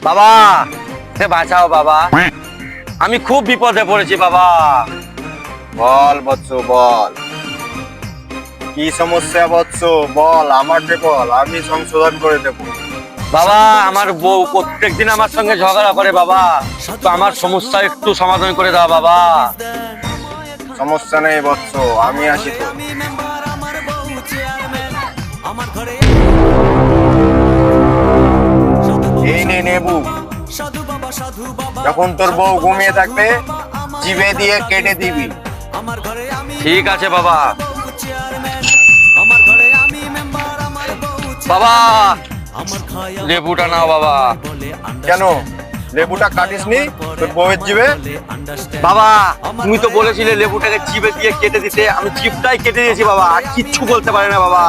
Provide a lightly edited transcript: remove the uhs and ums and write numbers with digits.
বাবা বাঁচাও বাবা, আমি খুব বিপদে পড়েছি বাবা। বল বৎস বল, কি সমস্যা বৎস বল, আমাকে বল, আমি সংশোধন করে দেব। বাবা আমার বউ প্রত্যেকদিন আমার সঙ্গে ঝগড়া করে বাবা, তো আমার সমস্যা একটু সমাধান করে দাও বাবা। সমস্যা নেই বৎস, আমি আসি তো। এই নে নেবু, যখন তোর বউ ঘুমিয়ে থাকবে জিভে দিয়ে কেটে দিবি। ঠিক আছে বাবা। বাবা লেবুটা নাও বাবা। কেন লেবুটা কাটিসনি তোর বউয়ের জিভে? বাবা তুমি তো বলেছিলে লেবুটাকে জিভে দিয়ে কেটে দিতে, আমি জিভটাই কেটে দিয়েছি বাবা, আর কিচ্ছু বলতে পারে না বাবা।